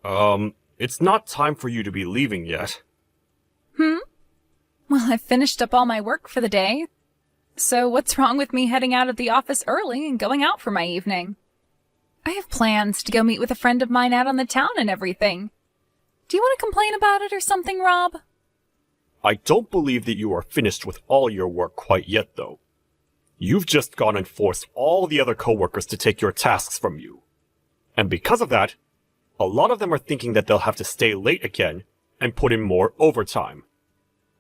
It's not time for you to be leaving yet. Well, I've finished up all my work for the day. So what's wrong with me heading out of the office early and going out for my evening? I have plans to go meet with a friend of mine out on the town and everything. Do you want to complain about it or something, Rob? I don't believe that you are finished with all your work quite yet, though. You've just gone and forced all the other coworkers to take your tasks from you. And because of that, a lot of them are thinking that they'll have to stay late again and put in more overtime.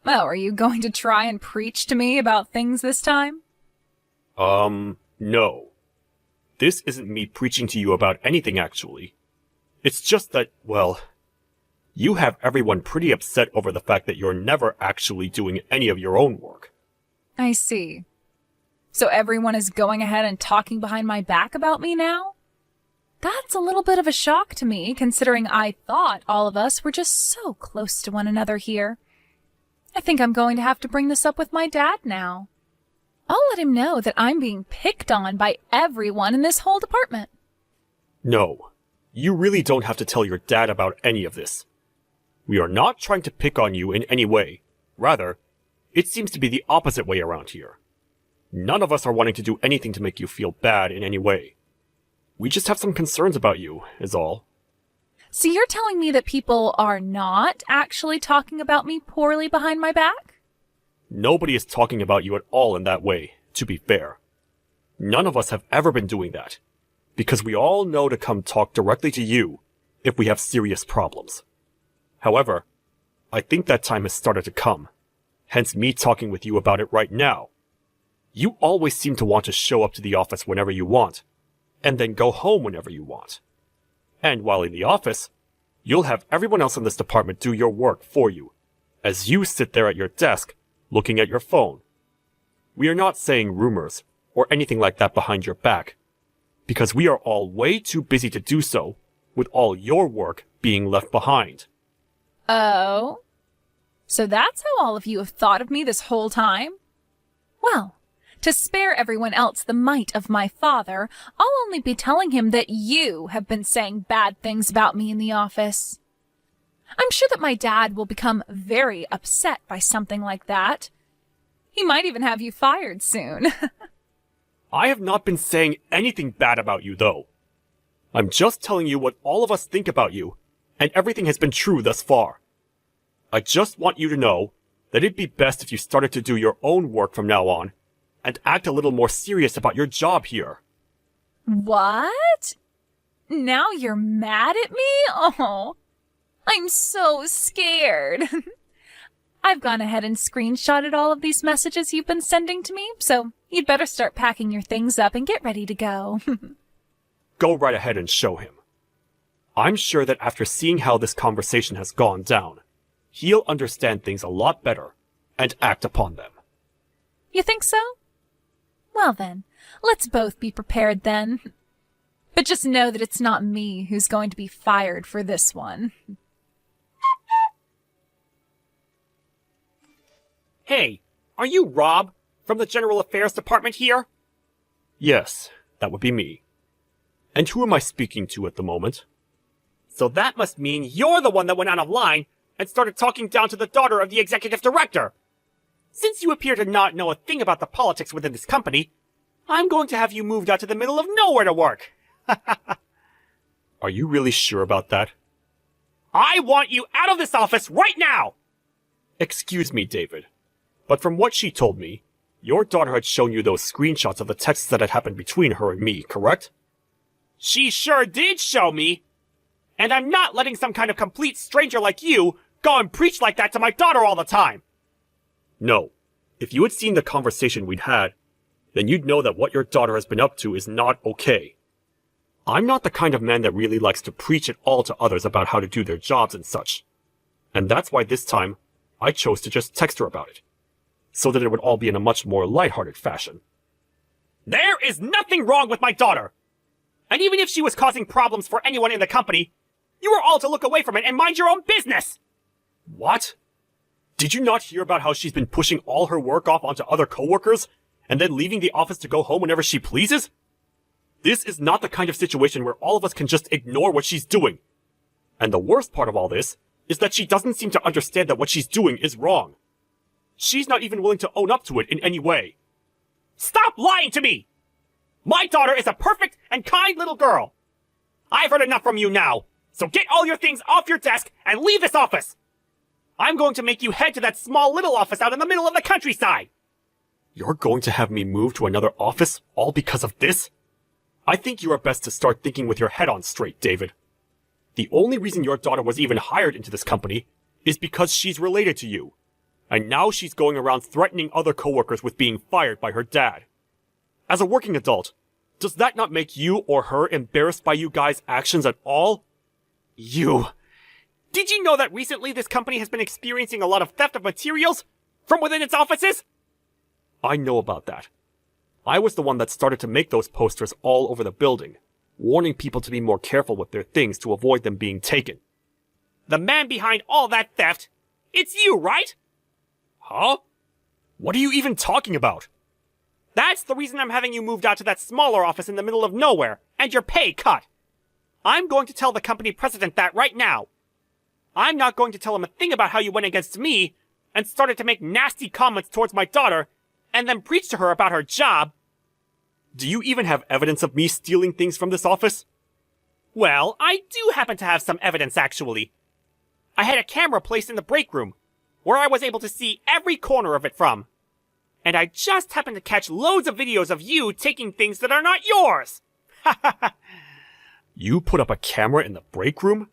Well, are you going to try and preach to me about things this time? No. This isn't me preaching to you about anything, actually. It's just that, well, you have everyone pretty upset over the fact that you're never actually doing any of your own work. I see. So everyone is going ahead and talking behind my back about me now? That's a little bit of a shock to me, considering I thought all of us were just so close to one another here. I think I'm going to have to bring this up with my dad now. I'll let him know that I'm being picked on by everyone in this whole department. No, you really don't have to tell your dad about any of this. We are not trying to pick on you in any way. Rather, it seems to be the opposite way around here. None of us are wanting to do anything to make you feel bad in any way. We just have some concerns about you, is all. So you're telling me that people are not actually talking about me poorly behind my back? Nobody is talking about you at all in that way, to be fair. None of us have ever been doing that, because we all know to come talk directly to you if we have serious problems. However, I think that time has started to come, hence me talking with you about it right now. You always seem to want to show up to the office whenever you want, and then go home whenever you want. And while in the office, you'll have everyone else in this department do your work for you, as you sit there at your desk, looking at your phone. We are not saying rumors, or anything like that behind your back, because we are all way too busy to do so, with all your work being left behind. Oh? So that's how all of you have thought of me this whole time? Well, to spare everyone else the might of my father, I'll only be telling him that you have been saying bad things about me in the office. I'm sure that my dad will become very upset by something like that. He might even have you fired soon. I have not been saying anything bad about you, though. I'm just telling you what all of us think about you, and everything has been true thus far. I just want you to know that it'd be best if you started to do your own work from now on, and act a little more serious about your job here. What? Now you're mad at me? Oh, I'm so scared. I've gone ahead and screenshotted all of these messages you've been sending to me, so you'd better start packing your things up and get ready to go. Go right ahead and show him. I'm sure that after seeing how this conversation has gone down, he'll understand things a lot better and act upon them. You think so? Well then, let's both be prepared then. But just know that it's not me who's going to be fired for this one. Hey, are you Rob from the General Affairs Department here? Yes, that would be me. And who am I speaking to at the moment? So that must mean you're the one that went out of line and started talking down to the daughter of the executive director. Since you appear to not know a thing about the politics within this company, I'm going to have you moved out to the middle of nowhere to work. Are you really sure about that? I want you out of this office right now! Excuse me, David, but from what she told me, your daughter had shown you those screenshots of the texts that had happened between her and me, correct? She sure did show me! And I'm not letting some kind of complete stranger like you go and preach like that to my daughter all the time! No. If you had seen the conversation we'd had, then you'd know that what your daughter has been up to is not okay. I'm not the kind of man that really likes to preach at all to others about how to do their jobs and such. And that's why this time, I chose to just text her about it, so that it would all be in a much more lighthearted fashion. There is nothing wrong with my daughter! And even if she was causing problems for anyone in the company, you are all to look away from it and mind your own business! What? Did you not hear about how she's been pushing all her work off onto other coworkers, and then leaving the office to go home whenever she pleases? This is not the kind of situation where all of us can just ignore what she's doing. And the worst part of all this is that she doesn't seem to understand that what she's doing is wrong. She's not even willing to own up to it in any way. Stop lying to me! My daughter is a perfect and kind little girl. I've heard enough from you now, so get all your things off your desk and leave this office. I'm going to make you head to that small little office out in the middle of the countryside. You're going to have me move to another office all because of this? I think you are best to start thinking with your head on straight, David. The only reason your daughter was even hired into this company is because she's related to you. And now she's going around threatening other coworkers with being fired by her dad. As a working adult, does that not make you or her embarrassed by you guys' actions at all? You. Did you know that recently this company has been experiencing a lot of theft of materials from within its offices? I know about that. I was the one that started to make those posters all over the building, warning people to be more careful with their things to avoid them being taken. The man behind all that theft, it's you, right? Huh? What are you even talking about? That's the reason I'm having you moved out to that smaller office in the middle of nowhere, and your pay cut. I'm going to tell the company president that right now. I'm not going to tell him a thing about how you went against me, and started to make nasty comments towards my daughter, and then preach to her about her job. Do you even have evidence of me stealing things from this office? Well, I do happen to have some evidence, actually. I had a camera placed in the break room, where I was able to see every corner of it from. And I just happened to catch loads of videos of you taking things that are not yours! You put up a camera in the break room?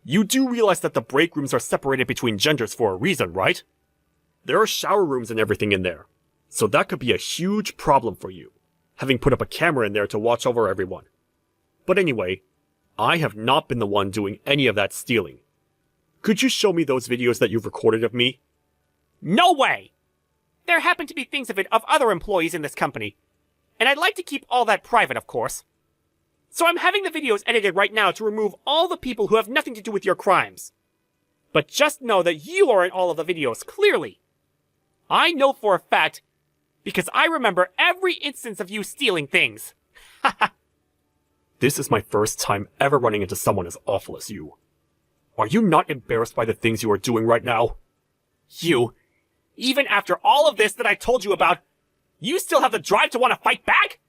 You do realize that the break rooms are separated between genders for a reason, right? There are shower rooms and everything in there, so that could be a huge problem for you, having put up a camera in there to watch over everyone. But anyway, I have not been the one doing any of that stealing. Could you show me those videos that you've recorded of me? No way! There happen to be things of it of other employees in this company, and I'd like to keep all that private, of course. So I'm having the videos edited right now to remove all the people who have nothing to do with your crimes. But just know that you are in all of the videos, clearly. I know for a fact, because I remember every instance of you stealing things. This is my first time ever running into someone as awful as you. Are you not embarrassed by the things you are doing right now? You, even after all of this that I told you about, you still have the drive to want to fight back?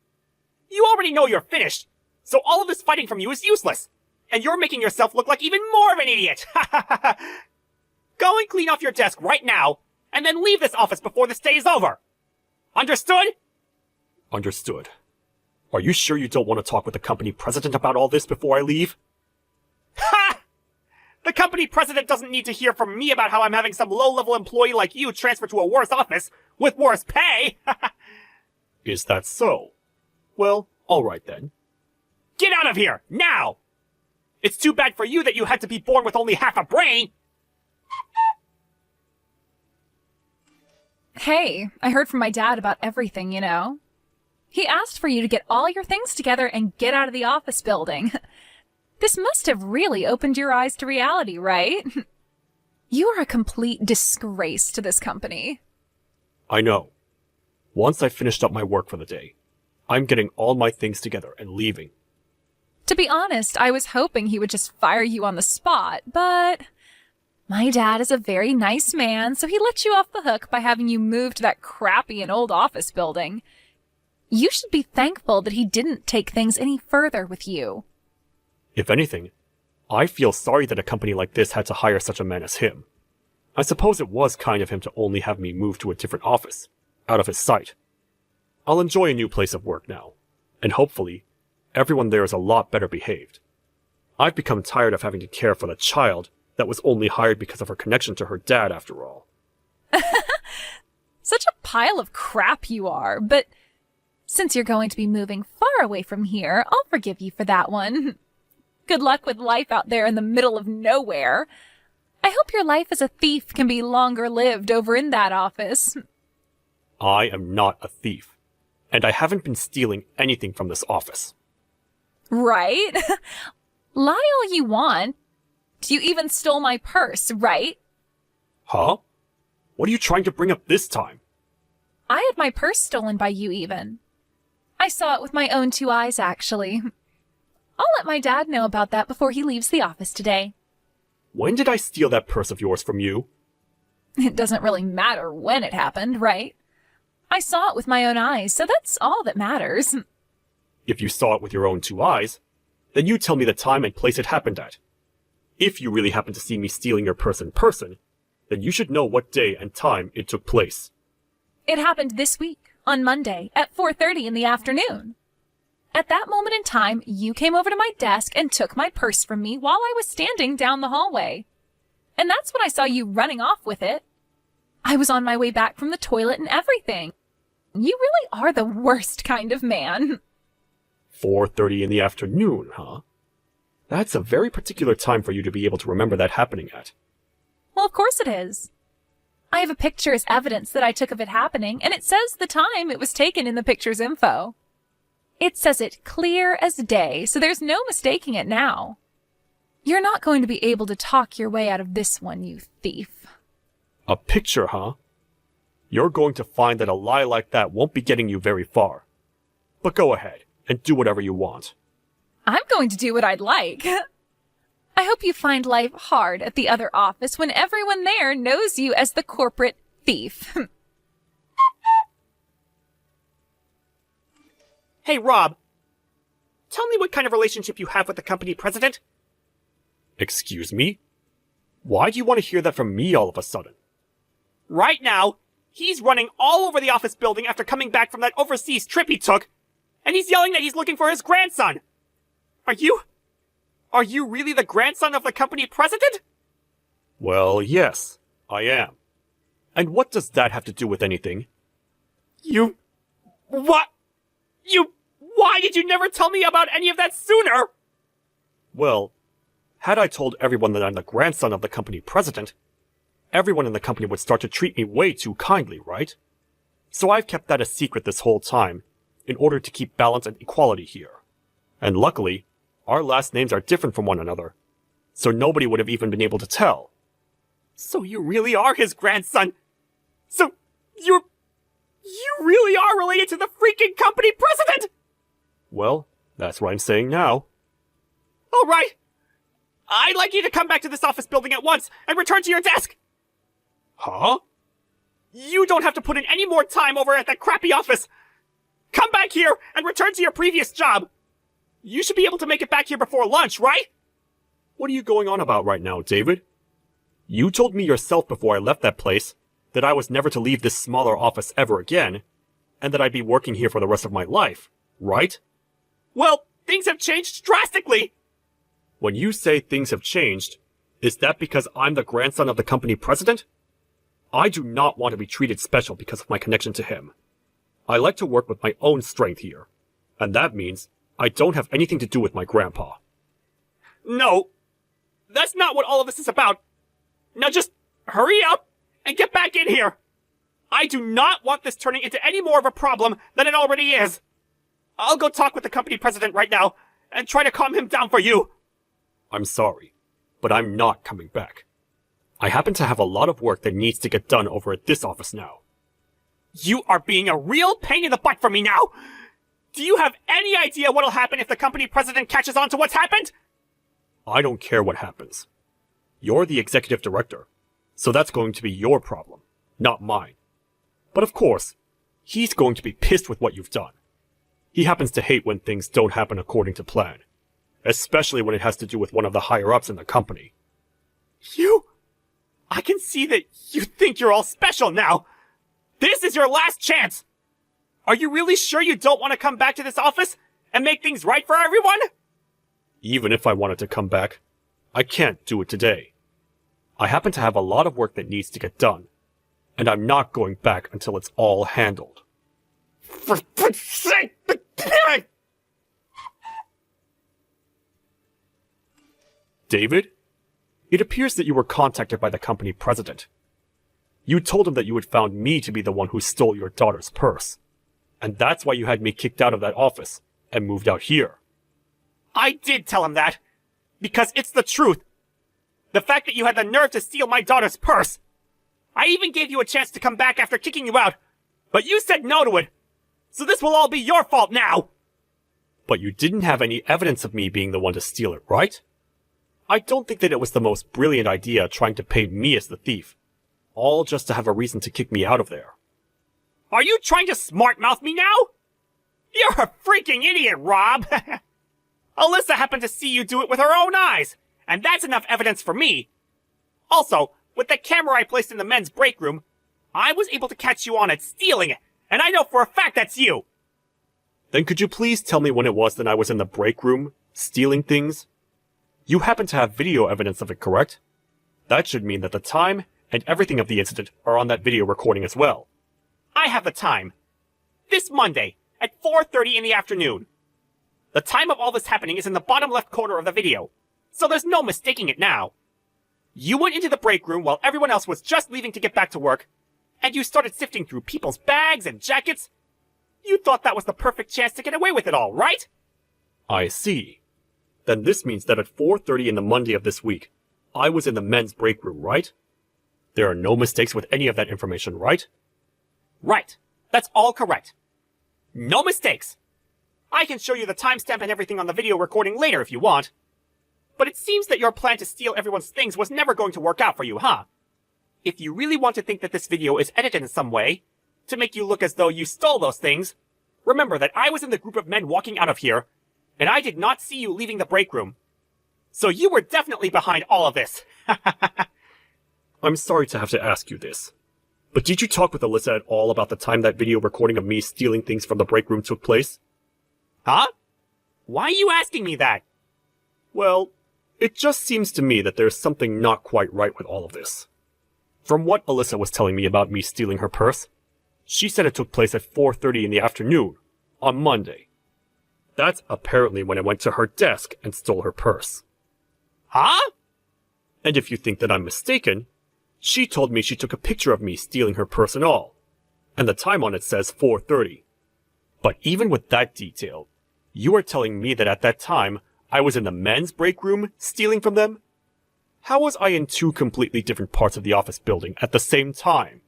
You already know you're finished, so all of this fighting from you is useless, and you're making yourself look like even more of an idiot. Go and clean off your desk right now, and then leave this office before this day is over. Understood? Understood. Are you sure you don't want to talk with the company president about all this before I leave? Ha! The company president doesn't need to hear from me about how I'm having some low-level employee like you transfer to a worse office with worse pay. Is that so? Well, alright then. Get out of here, now! It's too bad for you that you had to be born with only half a brain! Hey, I heard from my dad about everything, you know. He asked for you to get all your things together and get out of the office building. This must have really opened your eyes to reality, right? You are a complete disgrace to this company. I know. Once I've finished up my work for the day, I'm getting all my things together and leaving. To be honest, I was hoping he would just fire you on the spot, but my dad is a very nice man, so he let you off the hook by having you move to that crappy and old office building. You should be thankful that he didn't take things any further with you. If anything, I feel sorry that a company like this had to hire such a man as him. I suppose it was kind of him to only have me move to a different office, out of his sight. I'll enjoy a new place of work now, and hopefully, everyone there is a lot better behaved. I've become tired of having to care for the child that was only hired because of her connection to her dad, after all. Such a pile of crap you are, but since you're going to be moving far away from here, I'll forgive you for that one. Good luck with life out there in the middle of nowhere. I hope your life as a thief can be longer lived over in that office. I am not a thief, and I haven't been stealing anything from this office. Right? Lie all you want. You even stole my purse, right? Huh? What are you trying to bring up this time? I had my purse stolen by you even. I saw it with my own two eyes, actually. I'll let my dad know about that before he leaves the office today. When did I steal that purse of yours from you? It doesn't really matter when it happened, right? I saw it with my own eyes, so that's all that matters. If you saw it with your own 2 eyes, then you tell me the time and place it happened at. If you really happen to see me stealing your purse in person, then you should know what day and time it took place. It happened this week, on Monday, at 4:30 in the afternoon. At that moment in time, you came over to my desk and took my purse from me while I was standing down the hallway. And that's when I saw you running off with it. I was on my way back from the toilet and everything. You really are the worst kind of man. 4:30 in the afternoon, huh? That's a very particular time for you to be able to remember that happening at. Well, of course it is. I have a picture as evidence that I took of it happening, and it says the time it was taken in the picture's info. It says it clear as day, so there's no mistaking it now. You're not going to be able to talk your way out of this one, you thief. A picture, huh? You're going to find that a lie like that won't be getting you very far. But go ahead and do whatever you want. I'm going to do what I'd like. I hope you find life hard at the other office when everyone there knows you as the corporate thief. Hey, Rob. Tell me what kind of relationship you have with the company president? Excuse me? Why do you want to hear that from me all of a sudden? Right now, he's running all over the office building after coming back from that overseas trip he took, and he's yelling that he's looking for his grandson. Are you really the grandson of the company president? Well, yes, I am. And what does that have to do with anything? Why did you never tell me about any of that sooner? Well, had I told everyone that I'm the grandson of the company president, everyone in the company would start to treat me way too kindly, right? So I've kept that a secret this whole time, in order to keep balance and equality here. And luckily, our last names are different from one another, so nobody would have even been able to tell. So you really are his grandson? So you really are related to the freaking company president? Well, that's what I'm saying now. All right. I'd like you to come back to this office building at once and return to your desk. Huh? You don't have to put in any more time over at that crappy office. Come back here and return to your previous job. You should be able to make it back here before lunch, right? What are you going on about right now, David? You told me yourself before I left that place that I was never to leave this smaller office ever again, and that I'd be working here for the rest of my life, right? Well, things have changed drastically! When you say things have changed, is that because I'm the grandson of the company president? I do not want to be treated special because of my connection to him. I like to work with my own strength here, and that means I don't have anything to do with my grandpa. No, that's not what all of this is about. Now just hurry up and get back in here. I do not want this turning into any more of a problem than it already is. I'll go talk with the company president right now and try to calm him down for you. I'm sorry, but I'm not coming back. I happen to have a lot of work that needs to get done over at this office now. You are being a real pain in the butt for me now! Do you have any idea what'll happen if the company president catches on to what's happened? I don't care what happens. You're the executive director, so that's going to be your problem, not mine. But of course, he's going to be pissed with what you've done. He happens to hate when things don't happen according to plan, especially when it has to do with one of the higher-ups in the company. I can see that you think you're all special now. This is your last chance! Are you really sure you don't want to come back to this office and make things right for everyone? Even if I wanted to come back, I can't do it today. I happen to have a lot of work that needs to get done, and I'm not going back until it's all handled. For God's sake! David, it appears that you were contacted by the company president. You told him that you had found me to be the one who stole your daughter's purse. And that's why you had me kicked out of that office and moved out here. I did tell him that, because it's the truth. The fact that you had the nerve to steal my daughter's purse. I even gave you a chance to come back after kicking you out, but you said no to it. So this will all be your fault now. But you didn't have any evidence of me being the one to steal it, right? I don't think that it was the most brilliant idea trying to paint me as the thief, all just to have a reason to kick me out of there. Are you trying to smart-mouth me now? You're a freaking idiot, Rob! Alyssa happened to see you do it with her own eyes, and that's enough evidence for me. Also, with the camera I placed in the men's break room, I was able to catch you on it stealing it, and I know for a fact that's you! Then could you please tell me when it was that I was in the break room, stealing things? You happen to have video evidence of it, correct? That should mean that the time and everything of the incident are on that video recording as well. I have the time. This Monday, at 4:30 in the afternoon. The time of all this happening is in the bottom left corner of the video, so there's no mistaking it now. You went into the break room while everyone else was just leaving to get back to work, and you started sifting through people's bags and jackets. You thought that was the perfect chance to get away with it all, right? I see. Then this means that at 4:30 in the Monday of this week, I was in the men's break room, right? There are no mistakes with any of that information, right? Right. That's all correct. No mistakes. I can show you the timestamp and everything on the video recording later if you want. But it seems that your plan to steal everyone's things was never going to work out for you, huh? If you really want to think that this video is edited in some way, to make you look as though you stole those things, remember that I was in the group of men walking out of here, and I did not see you leaving the break room. So you were definitely behind all of this. I'm sorry to have to ask you this, but did you talk with Alyssa at all about the time that video recording of me stealing things from the break room took place? Huh? Why are you asking me that? Well, it just seems to me that there's something not quite right with all of this. From what Alyssa was telling me about me stealing her purse, she said it took place at 4:30 in the afternoon, on Monday. That's apparently when I went to her desk and stole her purse. Huh? And if you think that I'm mistaken, she told me she took a picture of me stealing her purse and all, and the time on it says 4:30. But even with that detail, you are telling me that at that time, I was in the men's break room stealing from them? How was I in two completely different parts of the office building at the same time?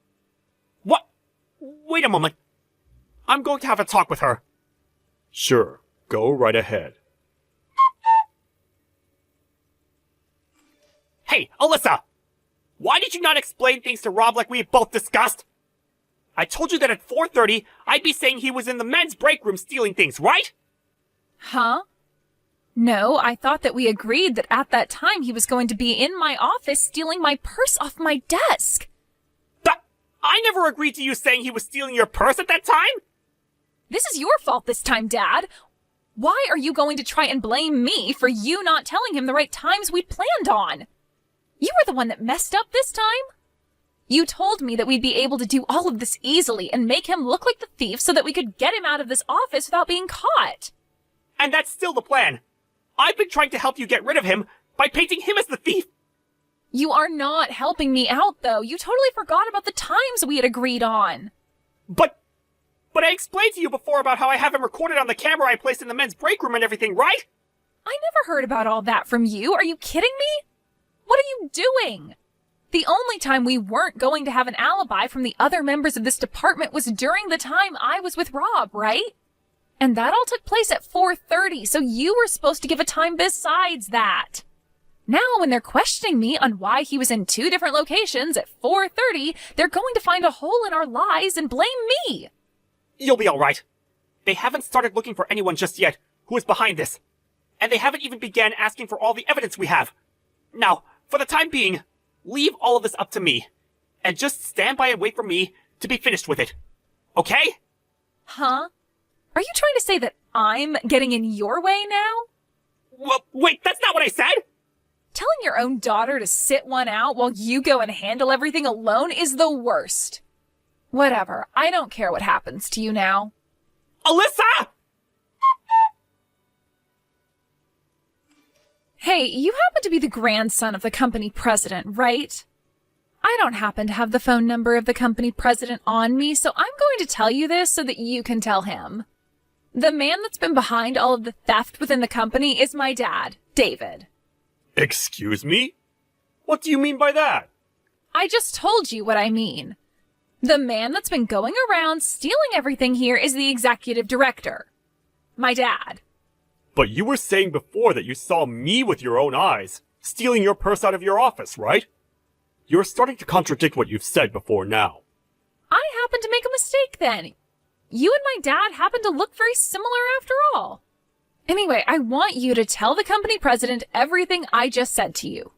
What? Wait a moment. I'm going to have a talk with her. Sure, go right ahead. Hey, Alyssa! Why did you not explain things to Rob like we had both discussed? I told you that at 4:30, I'd be saying he was in the men's break room stealing things, right? Huh? No, I thought that we agreed that at that time he was going to be in my office stealing my purse off my desk. But I never agreed to you saying he was stealing your purse at that time? This is your fault this time, Dad. Why are you going to try and blame me for you not telling him the right times we'd planned on? You were the one that messed up this time. You told me that we'd be able to do all of this easily and make him look like the thief so that we could get him out of this office without being caught. And that's still the plan. I've been trying to help you get rid of him by painting him as the thief. You are not helping me out, though. You totally forgot about the times we had agreed on. But I explained to you before about how I have him recorded on the camera I placed in the men's break room and everything, right? I never heard about all that from you. Are you kidding me? What are you doing? The only time we weren't going to have an alibi from the other members of this department was during the time I was with Rob, right? And that all took place at 4:30, so you were supposed to give a time besides that. Now, when they're questioning me on why he was in two different locations at 4:30, they're going to find a hole in our lies and blame me. You'll be all right. They haven't started looking for anyone just yet who is behind this. And they haven't even began asking for all the evidence we have. Now, for the time being, leave all of this up to me. And just stand by and wait for me to be finished with it. Okay? Huh? Are you trying to say that I'm getting in your way now? Well, wait, that's not what I said! Telling your own daughter to sit one out while you go and handle everything alone is the worst. Whatever, I don't care what happens to you now. Alyssa! Hey, you happen to be the grandson of the company president, right? I don't happen to have the phone number of the company president on me, so I'm going to tell you this so that you can tell him. The man that's been behind all of the theft within the company is my dad, David. Excuse me? What do you mean by that? I just told you what I mean. The man that's been going around stealing everything here is the executive director. My dad. But you were saying before that you saw me with your own eyes, stealing your purse out of your office, right? You're starting to contradict what you've said before now. I happened to make a mistake then. You and my dad happen to look very similar after all. Anyway, I want you to tell the company president everything I just said to you.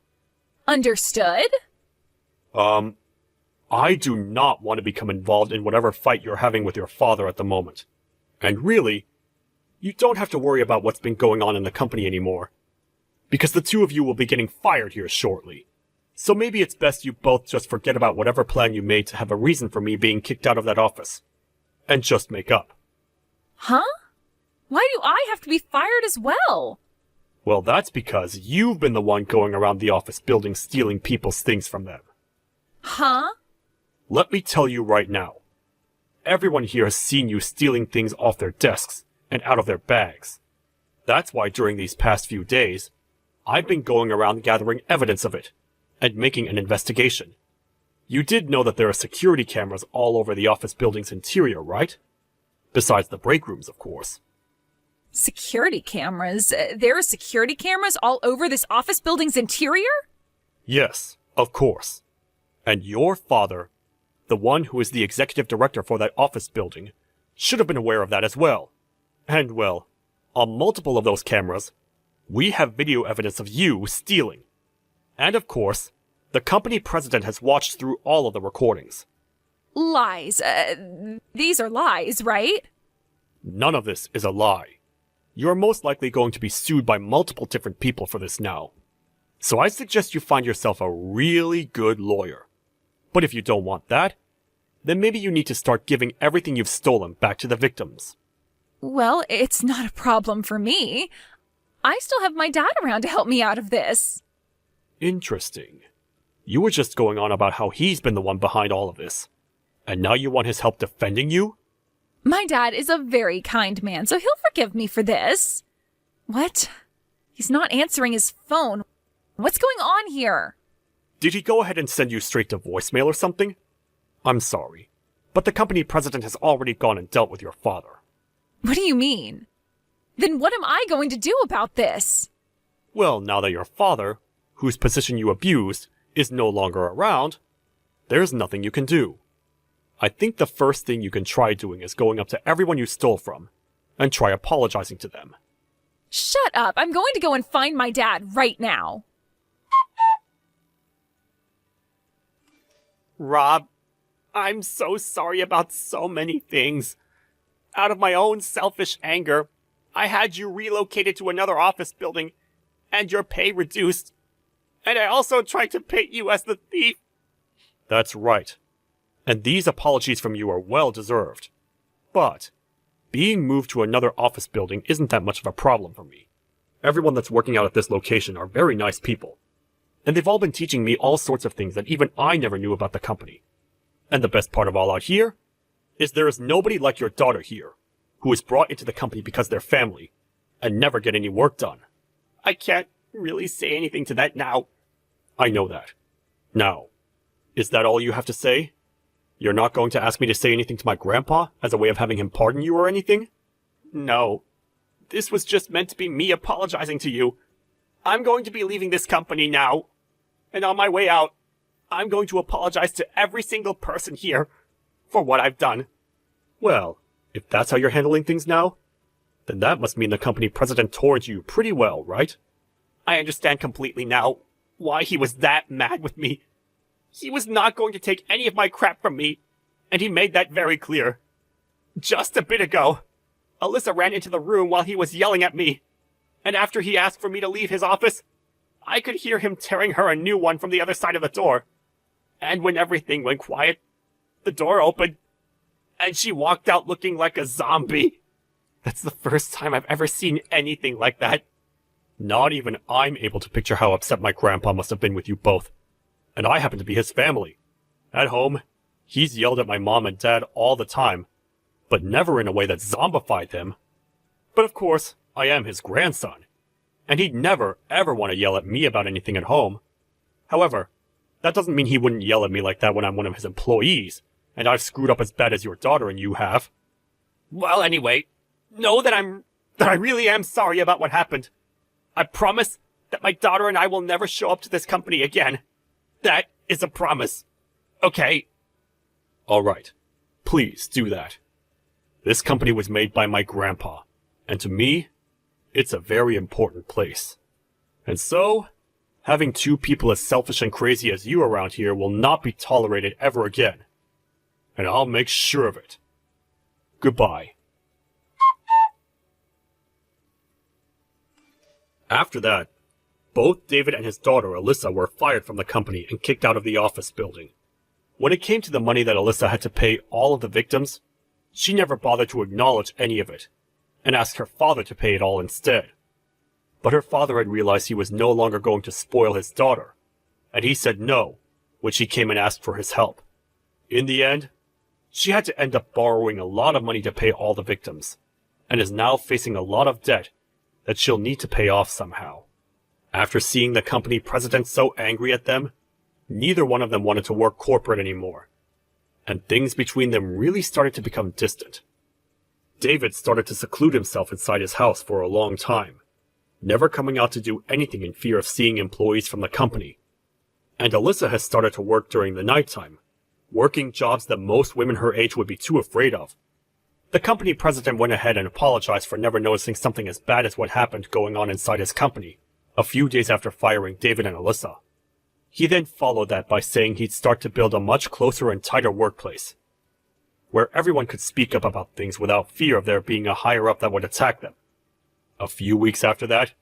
Understood? I do not want to become involved in whatever fight you're having with your father at the moment. And really, you don't have to worry about what's been going on in the company anymore. Because the two of you will be getting fired here shortly. So maybe it's best you both just forget about whatever plan you made to have a reason for me being kicked out of that office. And just make up. Huh? Why do I have to be fired as well? Well, that's because you've been the one going around the office building stealing people's things from them. Huh? Let me tell you right now. Everyone here has seen you stealing things off their desks and out of their bags. That's why during these past few days, I've been going around gathering evidence of it and making an investigation. You did know that there are security cameras all over the office building's interior, right? Besides the break rooms, of course. Security cameras? There are security cameras all over this office building's interior? Yes, of course. And your father, the one who is the executive director for that office building, should have been aware of that as well. And well, on multiple of those cameras, we have video evidence of you stealing. And of course, the company president has watched through all of the recordings. Lies. These are lies, right? None of this is a lie. You're most likely going to be sued by multiple different people for this now. So I suggest you find yourself a really good lawyer. But if you don't want that, then maybe you need to start giving everything you've stolen back to the victims. Well, it's not a problem for me. I still have my dad around to help me out of this. Interesting. You were just going on about how he's been the one behind all of this. And now you want his help defending you? My dad is a very kind man, so he'll forgive me for this. What? He's not answering his phone. What's going on here? Did he go ahead and send you straight to voicemail or something? I'm sorry, but the company president has already gone and dealt with your father. What do you mean? Then what am I going to do about this? Well, now that your father, whose position you abused, is no longer around, there's nothing you can do. I think the first thing you can try doing is going up to everyone you stole from and try apologizing to them. Shut up! I'm going to go and find my dad right now. Rob, I'm so sorry about so many things. Out of my own selfish anger, I had you relocated to another office building and your pay reduced. And I also tried to paint you as the thief. That's right. And these apologies from you are well deserved. But being moved to another office building isn't that much of a problem for me. Everyone that's working out at this location are very nice people. And they've all been teaching me all sorts of things that even I never knew about the company. And the best part of all out here is there is nobody like your daughter here who is brought into the company because they're family and never get any work done. I can't really say anything to that now. I know that. Now, is that all you have to say? You're not going to ask me to say anything to my grandpa as a way of having him pardon you or anything? No. This was just meant to be me apologizing to you. I'm going to be leaving this company now. And on my way out, I'm going to apologize to every single person here for what I've done. Well, if that's how you're handling things now, then that must mean the company president towards you pretty well, right? I understand completely now why he was that mad with me. He was not going to take any of my crap from me, and he made that very clear. Just a bit ago, Alyssa ran into the room while he was yelling at me, and after he asked for me to leave his office, I could hear him tearing her a new one from the other side of the door. And when everything went quiet, the door opened, and she walked out looking like a zombie. That's the first time I've ever seen anything like that. Not even I'm able to picture how upset my grandpa must have been with you both. And I happen to be his family. At home, he's yelled at my mom and dad all the time, but never in a way that zombified them. But of course, I am his grandson, and he'd never, ever want to yell at me about anything at home. However, that doesn't mean he wouldn't yell at me like that when I'm one of his employees, and I've screwed up as bad as your daughter and you have. Well, anyway, know that I'm that I really am sorry about what happened. I promise that my daughter and I will never show up to this company again. That is a promise. Okay? All right. Please do that. This company was made by my grandpa, and to me, it's a very important place. And so, having two people as selfish and crazy as you around here will not be tolerated ever again. And I'll make sure of it. Goodbye. After that, both David and his daughter Alyssa were fired from the company and kicked out of the office building. When it came to the money that Alyssa had to pay all of the victims, she never bothered to acknowledge any of it, and asked her father to pay it all instead. But her father had realized he was no longer going to spoil his daughter, and he said no when she came and asked for his help. In the end, she had to end up borrowing a lot of money to pay all the victims, and is now facing a lot of debt that she'll need to pay off somehow. After seeing the company president so angry at them, neither one of them wanted to work corporate anymore, and things between them really started to become distant. David started to seclude himself inside his house for a long time, never coming out to do anything in fear of seeing employees from the company. And Alyssa has started to work during the nighttime, working jobs that most women her age would be too afraid of. The company president went ahead and apologized for never noticing something as bad as what happened going on inside his company a few days after firing David and Alyssa. He then followed that by saying he'd start to build a much closer and tighter workplace, where everyone could speak up about things without fear of there being a higher-up that would attack them. A few weeks after that,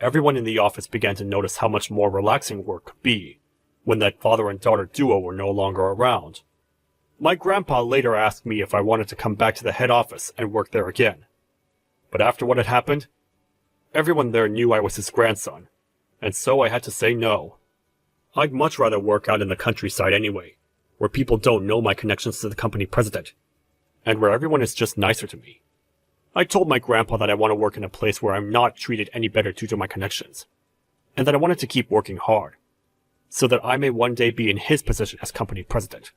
everyone in the office began to notice how much more relaxing work could be when that father and daughter duo were no longer around. My grandpa later asked me if I wanted to come back to the head office and work there again. But after what had happened, everyone there knew I was his grandson, and so I had to say no. I'd much rather work out in the countryside anyway, where people don't know my connections to the company president, and where everyone is just nicer to me. I told my grandpa that I want to work in a place where I'm not treated any better due to my connections, and that I wanted to keep working hard, so that I may one day be in his position as company president.